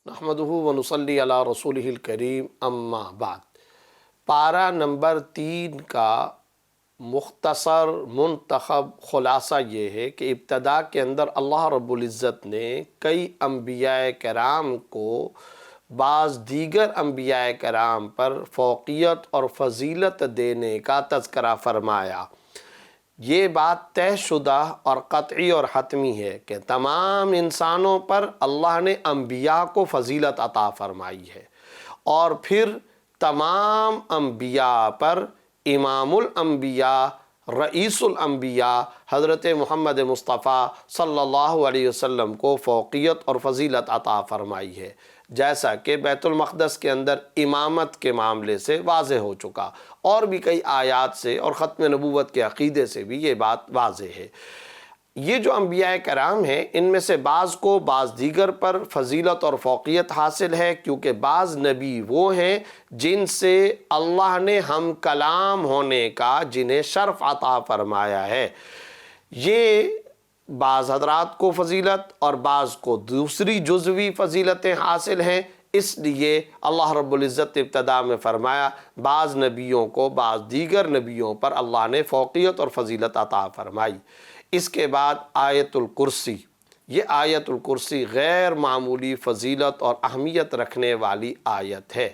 نحمدہ ونصلی علی رسولہ الکریم اما بعد۔ پارہ نمبر 3 کا مختصر منتخب خلاصہ یہ ہے کہ ابتدا کے اندر اللہ رب العزت نے کئی انبیاء کرام کو بعض دیگر انبیاء کرام پر فوقیت اور فضیلت دینے کا تذکرہ فرمایا۔ یہ بات طے شدہ اور قطعی اور حتمی ہے کہ تمام انسانوں پر اللہ نے انبیاء کو فضیلت عطا فرمائی ہے، اور پھر تمام انبیاء پر امام الانبیاء رئیس الانبیاء حضرت محمد مصطفیٰ صلی اللہ علیہ وسلم کو فوقیت اور فضیلت عطا فرمائی ہے، جیسا کہ بیت المقدس کے اندر امامت کے معاملے سے واضح ہو چکا، اور بھی کئی آیات سے اور ختم نبوت کے عقیدے سے بھی یہ بات واضح ہے۔ یہ جو انبیاء کرام ہیں، ان میں سے بعض کو بعض دیگر پر فضیلت اور فوقیت حاصل ہے، کیونکہ بعض نبی وہ ہیں جن سے اللہ نے ہم کلام ہونے کا جنہیں شرف عطا فرمایا ہے۔ یہ بعض حضرات کو فضیلت اور بعض کو دوسری جزوی فضیلتیں حاصل ہیں، اس لیے اللہ رب العزت نے ابتدا میں فرمایا بعض نبیوں کو بعض دیگر نبیوں پر اللہ نے فوقیت اور فضیلت عطا فرمائی۔ اس کے بعد آیت الکرسی، یہ آیت الکرسی غیر معمولی فضیلت اور اہمیت رکھنے والی آیت ہے،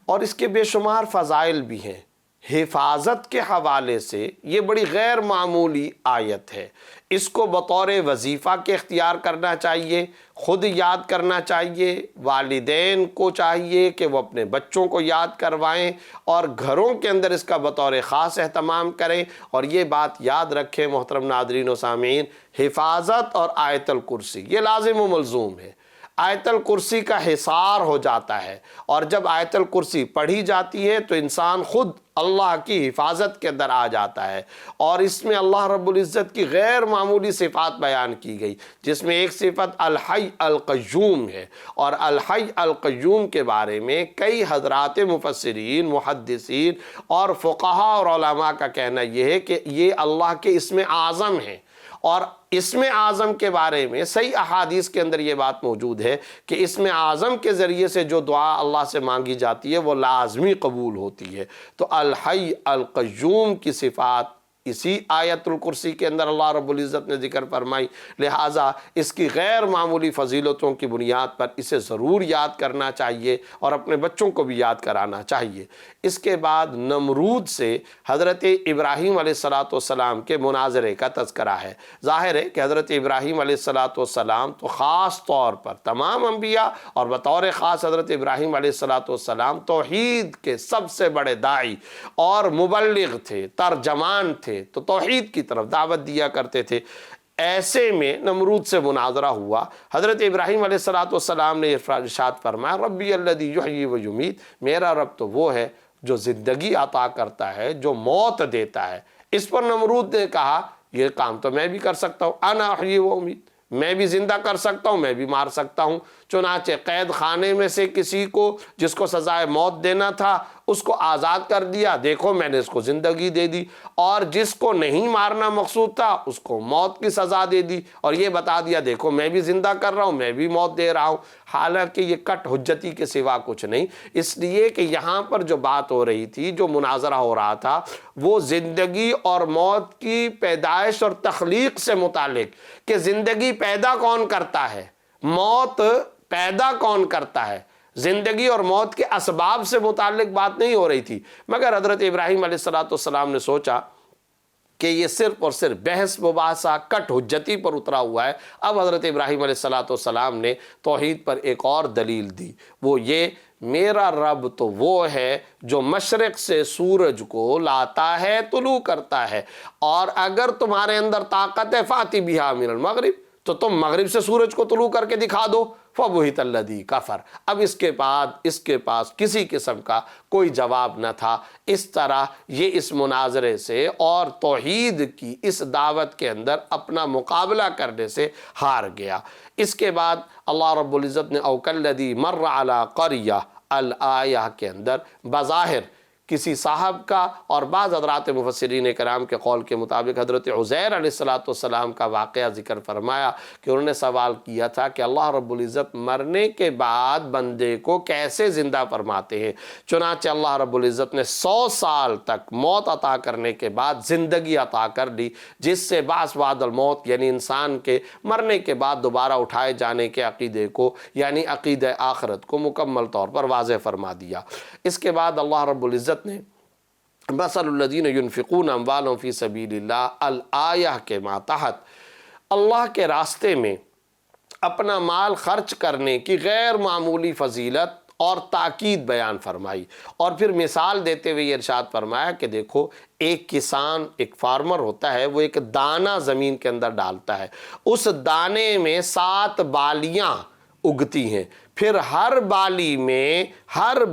اور اس کے بے شمار فضائل بھی ہیں۔ حفاظت کے حوالے سے یہ بڑی غیر معمولی آیت ہے، اس کو بطور وظیفہ کے اختیار کرنا چاہیے، خود یاد کرنا چاہیے، والدین کو چاہیے کہ وہ اپنے بچوں کو یاد کروائیں اور گھروں کے اندر اس کا بطور خاص اہتمام کریں۔ اور یہ بات یاد رکھیں محترم ناظرین و سامعین، حفاظت اور آیت الکرسی یہ لازم و ملزوم ہے۔ آیت الکرسی کا حصار ہو جاتا ہے، اور جب آیت الکرسی پڑھی جاتی ہے تو انسان خود اللہ کی حفاظت کے اندر آ جاتا ہے، اور اس میں اللہ رب العزت کی غیر معمولی صفات بیان کی گئی، جس میں ایک صفت الحی القیوم ہے، اور الحی القیوم کے بارے میں کئی حضرات مفسرین، محدثین اور فقہاء اور علماء کا کہنا یہ ہے کہ یہ اللہ کے اسم اعظم ہیں، اور اسم اعظم کے بارے میں صحیح احادیث کے اندر یہ بات موجود ہے کہ اسم اعظم کے ذریعے سے جو دعا اللہ سے مانگی جاتی ہے وہ لازمی قبول ہوتی ہے۔ تو الحی القیوم کی صفات اسی آیت الکرسی کے اندر اللہ رب العزت نے ذکر فرمائی، لہٰذا اس کی غیر معمولی فضیلتوں کی بنیاد پر اسے ضرور یاد کرنا چاہیے اور اپنے بچوں کو بھی یاد کرانا چاہیے۔ اس کے بعد نمرود سے حضرت ابراہیم علیہ السلام کے مناظرے کا تذکرہ ہے۔ ظاہر ہے کہ حضرت ابراہیم علیہ السلام تو خاص طور پر تمام انبیاء اور بطور خاص حضرت ابراہیم علیہ السلام توحید کے سب سے بڑے داعی اور مبلغ تھے، ترجمان تھے، تو توحید کی طرف دعوت دیا کرتے تھے۔ ایسے میں نمرود سے مناظرہ ہوا، حضرت ابراہیم علیہ السلام نے ارشاد فرمایا ربی الذی یحیی و یمیت، میرا رب تو وہ ہے جو زندگی عطا کرتا ہے، جو موت دیتا ہے۔ اس پر نمرود نے کہا یہ کام تو میں بھی کر سکتا ہوں، انا احیی و امیت، میں بھی زندہ کر سکتا ہوں، میں بھی مار سکتا ہوں۔ چنانچہ قید خانے میں سے کسی کو جس کو سزائے موت دینا تھا اس کو آزاد کر دیا، دیکھو میں نے اس کو زندگی دے دی، اور جس کو نہیں مارنا مقصود تھا اس کو موت کی سزا دے دی، اور یہ بتا دیا دیکھو میں بھی زندہ کر رہا ہوں، میں بھی موت دے رہا ہوں۔ حالانکہ یہ کٹ حجتی کے سوا کچھ نہیں، اس لیے کہ یہاں پر جو بات ہو رہی تھی، جو مناظرہ ہو رہا تھا، وہ زندگی اور موت کی پیدائش اور تخلیق سے متعلق، کہ زندگی پیدا کون کرتا ہے، موت پیدا کون کرتا ہے، زندگی اور موت کے اسباب سے متعلق بات نہیں ہو رہی تھی۔ مگر حضرت ابراہیم علیہ السلام نے سوچا کہ یہ صرف اور صرف بحث مباحثہ کٹ حجتی پر اترا ہوا ہے۔ اب حضرت ابراہیم علیہ السلام نے توحید پر ایک اور دلیل دی، وہ یہ میرا رب تو وہ ہے جو مشرق سے سورج کو لاتا ہے، طلوع کرتا ہے، اور اگر تمہارے اندر طاقت ہے فاتی بہا من المغرب، تو تم مغرب سے سورج کو طلوع کر کے دکھا دو، فَبُہِتَ الَّذِي کفر۔ اب اس کے بعد اس کے پاس کسی قسم کا کوئی جواب نہ تھا۔ اس طرح یہ اس مناظرے سے اور توحید کی اس دعوت کے اندر اپنا مقابلہ کرنے سے ہار گیا۔ اس کے بعد اللہ رب العزت نے او کالذی مر علی قریہ الآیہ کے اندر بظاہر کسی صاحب کا، اور بعض حضرات مفسرین کرام کے قول کے مطابق حضرت عزیر علیہ السلام کا واقعہ ذکر فرمایا کہ انہوں نے سوال کیا تھا کہ اللہ رب العزت مرنے کے بعد بندے کو کیسے زندہ فرماتے ہیں؟ چنانچہ اللہ رب العزت نے 100 سال تک موت عطا کرنے کے بعد زندگی عطا کر دی، جس سے بعث بعد الموت یعنی انسان کے مرنے کے بعد دوبارہ اٹھائے جانے کے عقیدے کو یعنی عقیدہ آخرت کو مکمل طور پر واضح فرما دیا۔ اس کے بعد اللہ رب العزت نے مثل الذین ينفقون اموالهم فی سبیل اللہ الآیہ کے ماتحت اللہ کے راستے میں اپنا مال خرچ کرنے کی غیر معمولی فضیلت اور تاکید بیان فرمائی، اور پھر مثال دیتے ہوئے یہ ارشاد فرمایا کہ دیکھو ایک کسان، ایک فارمر ہوتا ہے، وہ ایک دانہ زمین کے اندر ڈالتا ہے، اس دانے میں 7 بالیاں اگتی ہیں، پھر ہر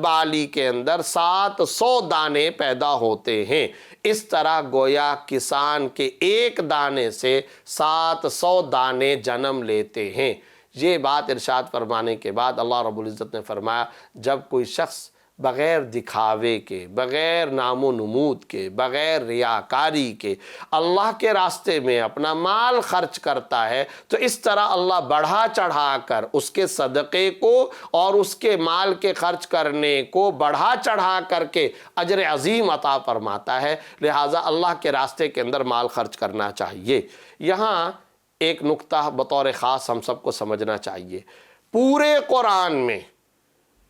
بالی کے اندر 700 دانے پیدا ہوتے ہیں۔ اس طرح گویا کسان کے ایک دانے سے 700 دانے جنم لیتے ہیں۔ یہ بات ارشاد فرمانے کے بعد اللہ رب العزت نے فرمایا جب کوئی شخص بغیر دکھاوے کے، بغیر نام و نمود کے، بغیر ریاکاری کے اللہ کے راستے میں اپنا مال خرچ کرتا ہے تو اس طرح اللہ بڑھا چڑھا کر اس کے صدقے کو اور اس کے مال کے خرچ کرنے کو بڑھا چڑھا کر کے اجر عظیم عطا فرماتا ہے۔ لہٰذا اللہ کے راستے کے اندر مال خرچ کرنا چاہیے۔ یہاں ایک نقطہ بطور خاص ہم سب کو سمجھنا چاہیے، پورے قرآن میں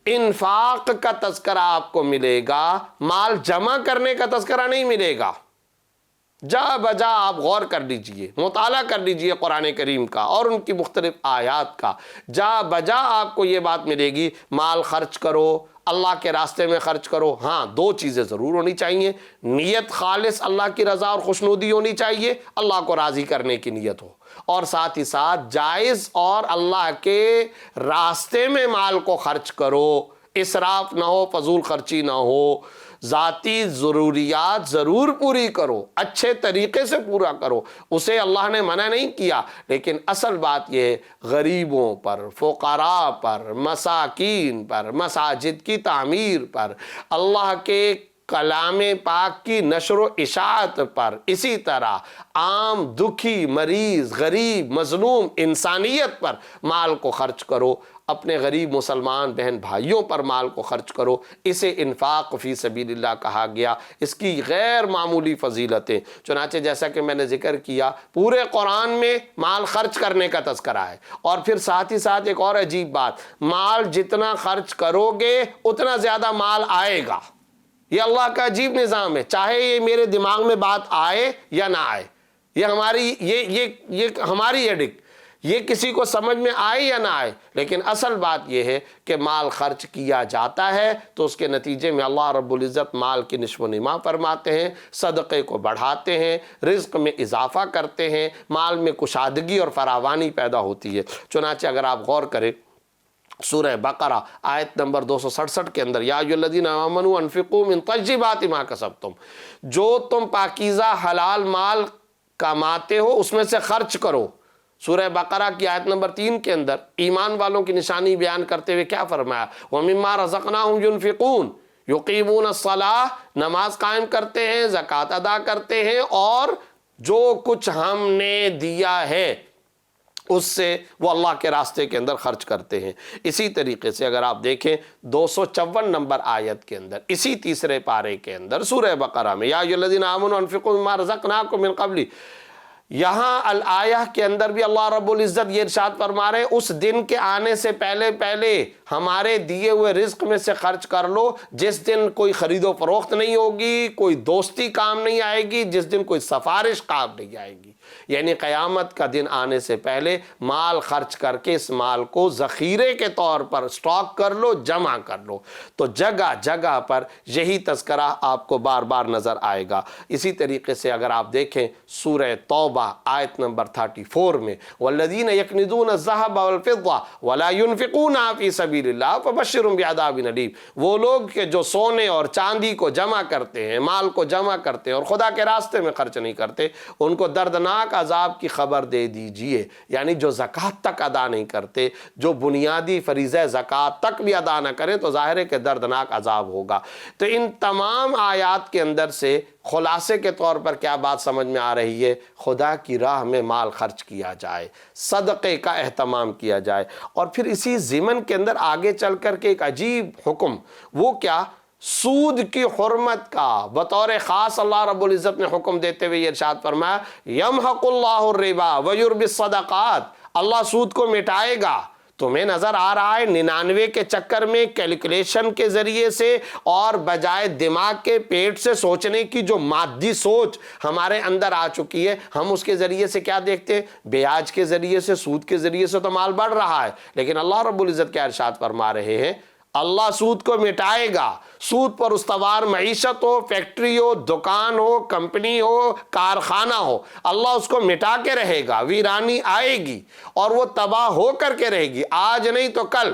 انفاق کا تذکرہ آپ کو ملے گا، مال جمع کرنے کا تذکرہ نہیں ملے گا۔ جا بجا آپ غور کر لیجئے، مطالعہ کر لیجئے قرآن کریم کا اور ان کی مختلف آیات کا، جا بجا آپ کو یہ بات ملے گی مال خرچ کرو، اللہ کے راستے میں خرچ کرو۔ ہاں 2 چیزیں ضرور ہونی چاہیے، نیت خالص اللہ کی رضا اور خوشنودی ہونی چاہیے، اللہ کو راضی کرنے کی نیت ہو، اور ساتھ ہی ساتھ جائز اور اللہ کے راستے میں مال کو خرچ کرو، اسراف نہ ہو، فضول خرچی نہ ہو، ذاتی ضروریات ضرور پوری کرو، اچھے طریقے سے پورا کرو، اسے اللہ نے منع نہیں کیا، لیکن اصل بات یہ ہے غریبوں پر، فقراء پر، مساکین پر، مساجد کی تعمیر پر، اللہ کے کلام پاک کی نشر و اشاعت پر، اسی طرح عام دکھی، مریض، غریب، مظلوم انسانیت پر مال کو خرچ کرو، اپنے غریب مسلمان بہن بھائیوں پر مال کو خرچ کرو۔ اسے انفاق فی سبیل اللہ کہا گیا، اس کی غیر معمولی فضیلتیں، چنانچہ جیسا کہ میں نے ذکر کیا پورے قرآن میں مال خرچ کرنے کا تذکرہ ہے، اور پھر ساتھ ہی ساتھ ایک اور عجیب بات، مال جتنا خرچ کرو گے اتنا زیادہ مال آئے گا۔ یہ اللہ کا عجیب نظام ہے، چاہے یہ میرے دماغ میں بات آئے یا نہ آئے، یہ ہماری ایڈکٹ، یہ کسی کو سمجھ میں آئے یا نہ آئے، لیکن اصل بات یہ ہے کہ مال خرچ کیا جاتا ہے تو اس کے نتیجے میں اللہ رب العزت مال کی نشو و نما فرماتے ہیں، صدقے کو بڑھاتے ہیں، رزق میں اضافہ کرتے ہیں، مال میں کشادگی اور فراوانی پیدا ہوتی ہے۔ چنانچہ اگر آپ غور کریں سورہ بقرہ آیت نمبر 267 کے اندر، یا ایھا الذین آمنوا انفقوا من طیبات ما کسبتم، جو تم پاکیزہ حلال مال کماتے ہو اس میں سے خرچ کرو۔ سورہ بقرہ کی آیت نمبر 3 کے اندر ایمان والوں کی نشانی بیان کرتے ہوئے کیا فرمایا؟ وَمِمَّا رَزَقْنَاهُمْ يُنْفِقُونَ، یقیمون الصلاۃ، نماز قائم کرتے ہیں، زکوٰۃ ادا کرتے ہیں، اور جو کچھ ہم نے دیا ہے اس سے وہ اللہ کے راستے کے اندر خرچ کرتے ہیں۔ اسی طریقے سے اگر آپ دیکھیں 254 نمبر آیت کے اندر، اسی تیسرے پارے کے اندر سورہ بقرہ میں، یا ایھا الذین آمنوا انفقوا مما رزقناکم من قبل، یہاں الآیہ کے اندر بھی اللہ رب العزت یہ ارشاد فرما رہے ہیں اس دن کے آنے سے پہلے ہمارے دیے ہوئے رزق میں سے خرچ کر لو، جس دن کوئی خرید و فروخت نہیں ہوگی، کوئی دوستی کام نہیں آئے گی، جس دن کوئی سفارش کام نہیں آئے گی، یعنی قیامت کا دن آنے سے پہلے مال خرچ کر کے اس مال کو ذخیرے کے طور پر سٹاک کر لو، جمع کر لو۔ تو جگہ جگہ پر یہی تذکرہ آپ کو بار بار نظر آئے گا۔ اسی طریقے سے اگر آپ دیکھیں سورہ توبہ آیت نمبر 34 میں، والذین یکنزون الذھب والفضہ ولا ينفقونها فی سبیل سبیل اللہ فبشرهم بعذاب الیم، وہ لوگ کہ جو سونے اور چاندی کو جمع کرتے ہیں، مال کو جمع کرتے ہیں اور خدا کے راستے میں خرچ نہیں کرتے، ان کو دردناک عذاب کی خبر دے دیجئے۔ یعنی جو زکوٰۃ تک ادا نہیں کرتے، جو بنیادی فریضہ زکوٰۃ تک بھی ادا نہ کریں تو ظاہر ہے کہ دردناک عذاب ہوگا۔ تو ان تمام آیات کے اندر سے خلاصے کے طور پر کیا بات سمجھ میں آ رہی ہے؟ خدا کی راہ میں مال خرچ کیا جائے، صدقے کا اہتمام کیا جائے۔ اور پھر اسی ضمن کے اندر آگے چل کر کے ایک عجیب حکم، وہ کیا؟ سود کی حرمت کا بطور خاص اللہ رب العزت نے حکم دیتے ہوئے یہ ارشاد فرمایا یمحق اللہ الربا ویربی الصدقات، اللہ سود کو مٹائے گا۔ تمہیں نظر آ رہا ہے 99 کے چکر میں کیلکولیشن کے ذریعے سے اور بجائے دماغ کے پیٹ سے سوچنے کی جو مادی سوچ ہمارے اندر آ چکی ہے، ہم اس کے ذریعے سے کیا دیکھتے ہیں؟ بیاج کے ذریعے سے، سود کے ذریعے سے تو مال بڑھ رہا ہے، لیکن اللہ رب العزت کیا ارشاد فرما رہے ہیں؟ اللہ سود کو مٹائے گا۔ سود پر استوار معیشت ہو، فیکٹری ہو، دکان ہو، کمپنی ہو، کارخانہ ہو، اللہ اس کو مٹا کے رہے گا، ویرانی آئے گی اور وہ تباہ ہو کر کے رہے گی، آج نہیں تو کل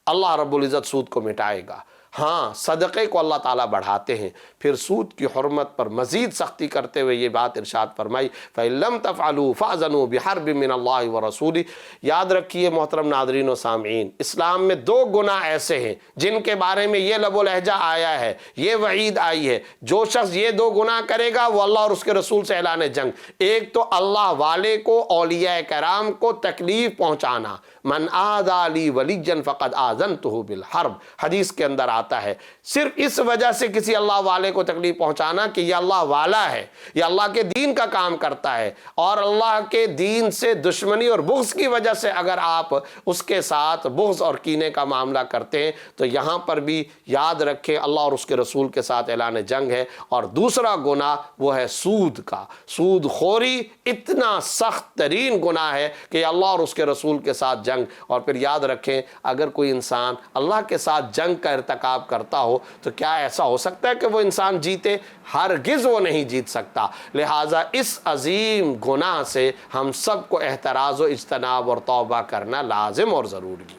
اللہ رب العزت سود کو مٹائے گا۔ ہاں، صدقے کو اللہ تعالیٰ بڑھاتے ہیں۔ پھر سود کی حرمت پر مزید سختی کرتے ہوئے یہ بات ارشاد فرمائی فَإِن لَمْ تَفْعَلُوا فَأْذَنُوا بِحَرْبٍ مِّنَ اللَّهِ وَرَسُولِهِ۔ یاد رکھیے محترم ناظرین و سامعین، اسلام میں 2 گناہ ایسے ہیں جن کے بارے میں یہ لب و لہجہ آیا ہے، یہ وعید آئی ہے، جو شخص یہ 2 گناہ کرے گا وہ اللہ اور اس کے رسول سے اعلان جنگ۔ ایک تو اللہ والے کو، اولیاء کرام کو تکلیف پہنچانا، من آذى لی ولیا فقد آذنتہ بالحرب، حدیث کے اندر آتا ہے۔ صرف اس وجہ سے کسی اللہ والے کو تکلیف پہنچانا کہ یہ اللہ والا ہے، یہ اللہ کے دین کا کام کرتا ہے، اور اللہ کے دین سے دشمنی اور بغض کی وجہ سے اگر آپ اس کے ساتھ بغض اور کینے کا معاملہ کرتے ہیں تو یہاں پر بھی یاد رکھیں اللہ اور اس کے رسول کے ساتھ اعلان جنگ ہے۔ اور دوسرا گناہ وہ ہے سود کا۔ سود خوری اتنا سخت ترین گناہ ہے کہ اللہ اور اس کے رسول کے ساتھ جنگ۔ اور پھر یاد رکھیں اگر کوئی انسان اللہ کے ساتھ جنگ کا ارتکاب کرتا ہو تو کیا ایسا ہو سکتا ہے کہ وہ انسان جیتے؟ ہرگز وہ نہیں جیت سکتا۔ لہٰذا اس عظیم گناہ سے ہم سب کو احتراز و اجتناب اور توبہ کرنا لازم اور ضروری ہے۔